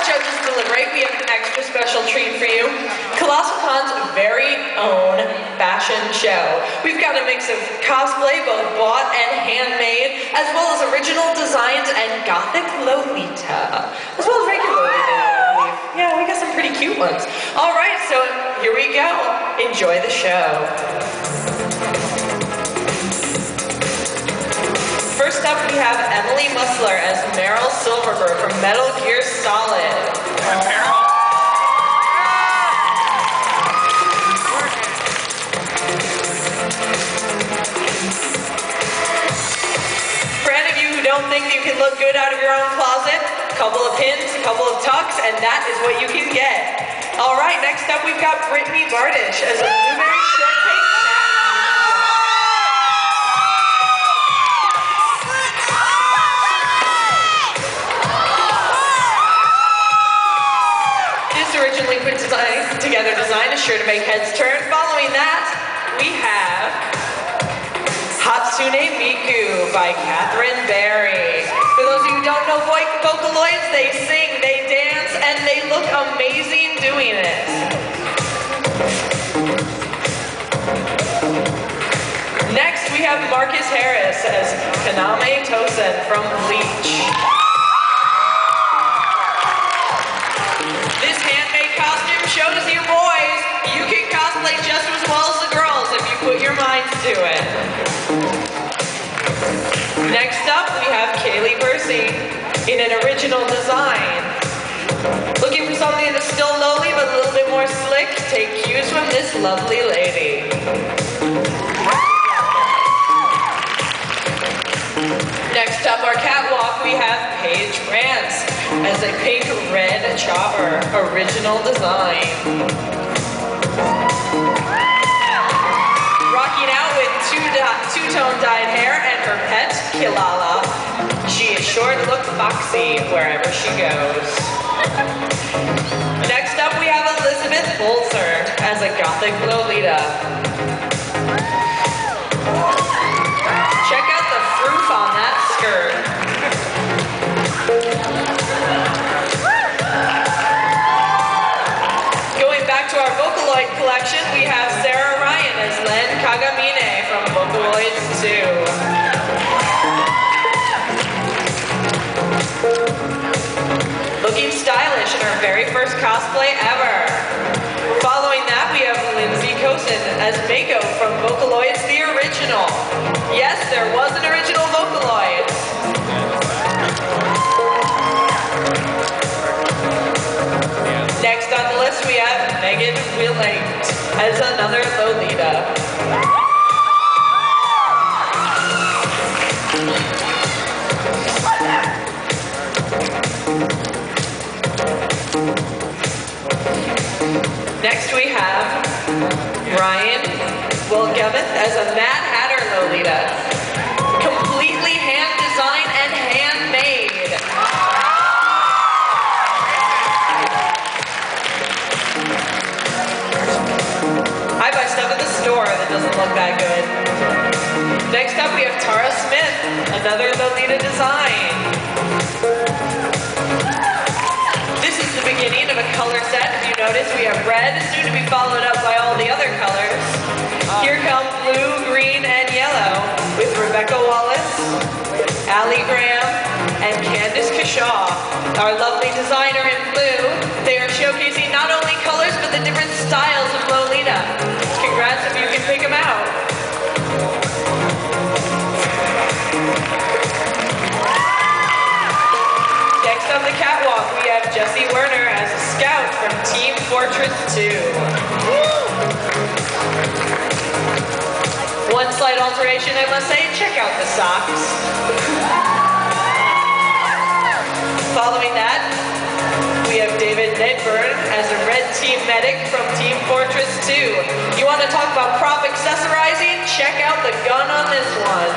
judges deliberate, we have an extra special treat for you. ColossalCon's very own fashion show. We've got a mix of cosplay, both bought and handmade, as well as original designs and gothic Lolita, as well as regular Lolita, I believe. Yeah, we got some pretty cute ones. All right, so here we go. Enjoy the show. First up, we have Emily Musler as Meryl Silverberg from Metal Gear Solid. For any of you who don't think you can look good out of your own closet, a couple of pins, a couple of tucks, and that is what you can get. All right, next up, we've got Brittany Bardish as a blueberry shortcake snack. Originally put together design is sure to make heads turn. Following that, we have Hatsune Miku by Catherine Berry. For those of you who don't know vocaloids, they sing, they dance, and they look amazing doing it. Next, we have Marcus Harris as Kaname Tosen from Bleach. Shows you boys, you can cosplay just as well as the girls if you put your minds to it. Next up, we have Kaylee Percy in an original design. Looking for something that's still lowly but a little bit more slick? Take cues from this lovely lady. Next up, our catwalk, we have Paige Rance as a pink red chopper, original design. Rocking out with two-tone dyed hair and her pet, Kilala. She is sure to look foxy wherever she goes. Next up, we have Elizabeth Bolzer as a gothic Lolita. Check out the proof on that skirt. Going back to our vocaloid collection, we have Sarah Ryan as Len Kagamine from Vocaloids 2. Looking stylish in her very first cosplay ever. Following that, we have Lindsay Cosin as Mako from Vocaloids the original. Yes, there was an original Vocaloid. Next on the list, we have Megan Willate as another Lolita. Next we have Ryan Wilgemeth as a Mad Hatter Lolita. Completely hand-designed and handmade. I buy stuff at the store that doesn't look that good. Next up we have Tara Smith, another Lolita design. This is the beginning of a color set. If you notice, we have red, soon to be followed up by all the other colors. Here come blue, green, and yellow with Rebecca Wallace, Allie Graham, and Candice Kashaw, our lovely designer in blue. They are showcasing not only colors, but the different styles of Lolita. Congrats if you can pick them out. Next on the catwalk, we have Jessie Werner as a scout from Team Fortress 2. One slight alteration, I must say, check out the socks. Following that, we have David Nedburn as a red team medic from Team Fortress 2. You want to talk about prop accessorizing? Check out the gun on this one.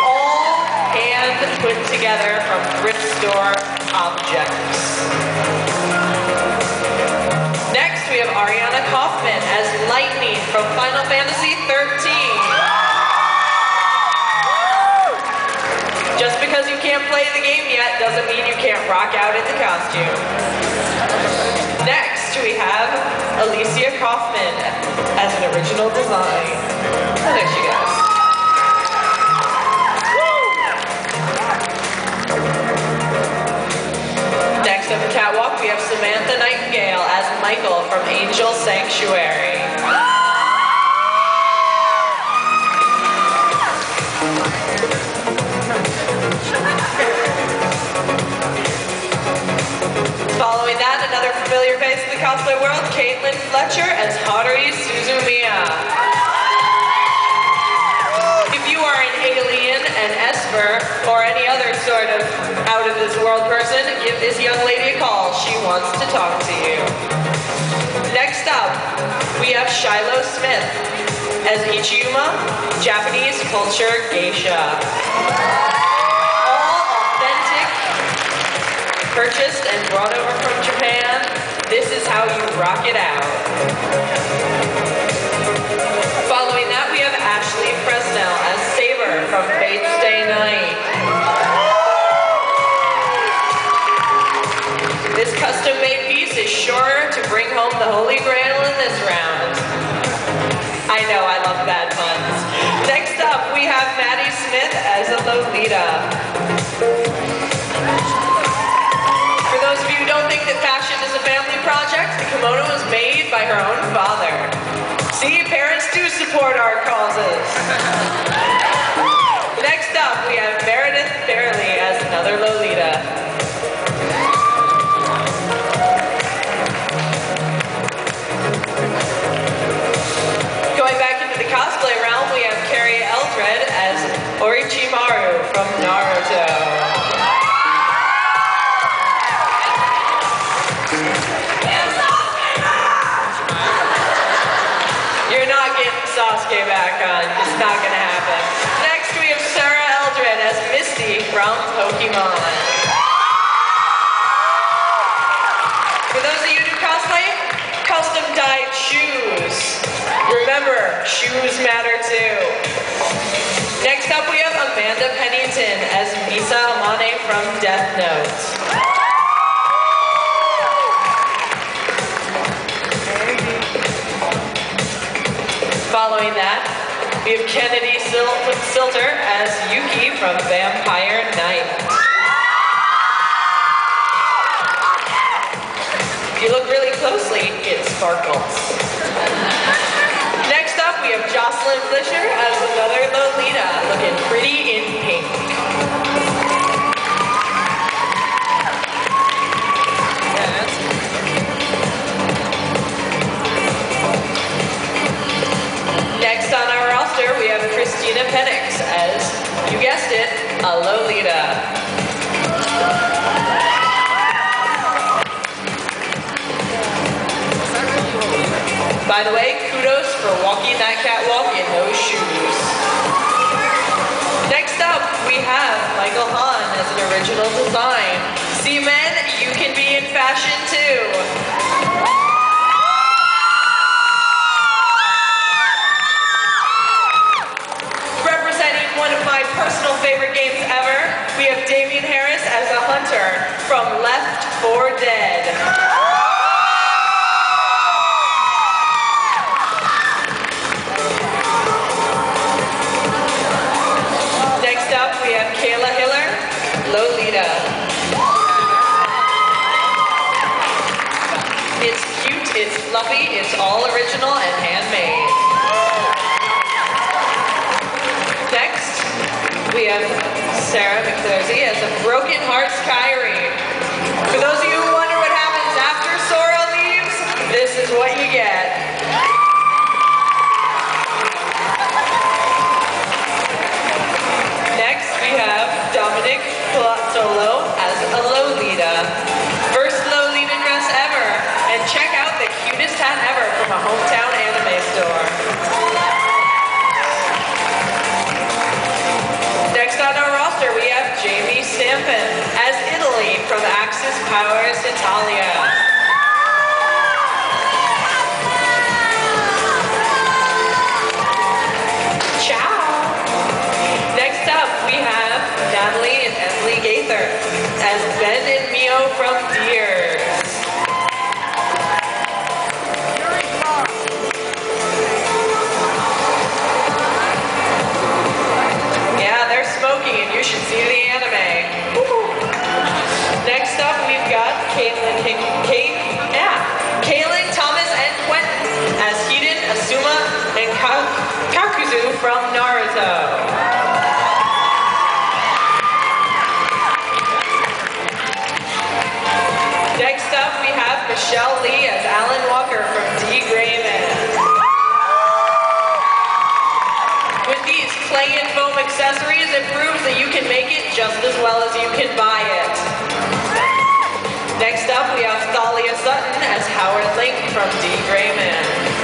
All hand put together from thrift store objects. Next, we have Ariana Kaufman as Lightning from Final Fantasy 13. Just because you can't play the game yet doesn't mean you can't rock out in the costume. Next, we have Alicia Kaufman as an original design. Oh, there she goes. Next up the catwalk, we have Samantha Nightingale as Michael from Angel Sanctuary. Following that, another familiar face in the cosplay world, Caitlin Fletcher as Hatori Suzumiya. If you are an alien, an Esper, or any other sort of out-of-this-world person, give this young lady a call. She wants to talk to you. Next up, we have Shiloh Smith as Ichiyuma, Japanese culture geisha. All authentic, purchased and brought over from Japan. This is how you rock it out. Following that, we have Ashley Fresnel as Saber from Fate's Day Night. This custom-made piece is sure to bring home the Holy Grail in this round. I know, I love bad puns. Next up, we have Maddie Smith as a Lolita. For those of you who don't think that fashion is a family project, the kimono was made by her own father. See, parents do support our causes. Next up, we have Meredith Fairley as another Lolita. Going back into the cosplay realm, we have Carrie Eldred as Orochimaru from Naruto. You're not getting Sasuke back on. It's not gonna happen. Next, we have Sarah Eldred as Misty from Pokemon. For those of you who do cosplay, custom-dyed shoes. Remember, shoes matter too. Next up, we have Amanda Pennington as Misa Amane from Death Note. Following that, we have Kennedy Silter as Yuki from Vampire Knight. If you look really closely, it sparkles. Next up, we have Jocelyn Fisher as another Lolita, looking pretty in pink. Next on our roster, we have Christina Penix as, you guessed it, a Lolita. By the way, kudos for walking that catwalk in those shoes. Next up, we have Michael Hahn as an original design. See, men, you can be in fashion too. Representing one of my personal favorite games ever, we have Damian Harris as a hunter from Left 4 Dead. Next up, we have Kayla Hiller, Lolita. It's cute, it's fluffy, it's all original and handmade. Next, we have Sarah McClursey as a Broken Hearts Kyrie. For those of you who wonder what happens after Sora leaves, this is what you get. Next, we have Dominic Palazzolo as a Lolita. First Lolita dress ever. And check out the cutest hat ever from a hometown anime store. Next on our roster, we have Jamie Stampin as Italy from Axis Powers Italia. Ciao! Next up, we have Natalie should see the anime. Next up, we've got Kaylin, Thomas, and Quentin as Hiden, Asuma, and Kakuzu from Naruto. Next up, we have Michelle Lee as Alan Walker from D. Grayman. With these clay and foam accessories, it proves that you can make it just as well as you can buy it. Next up, we have Thalia Sutton as Howard Link from D. Grayman.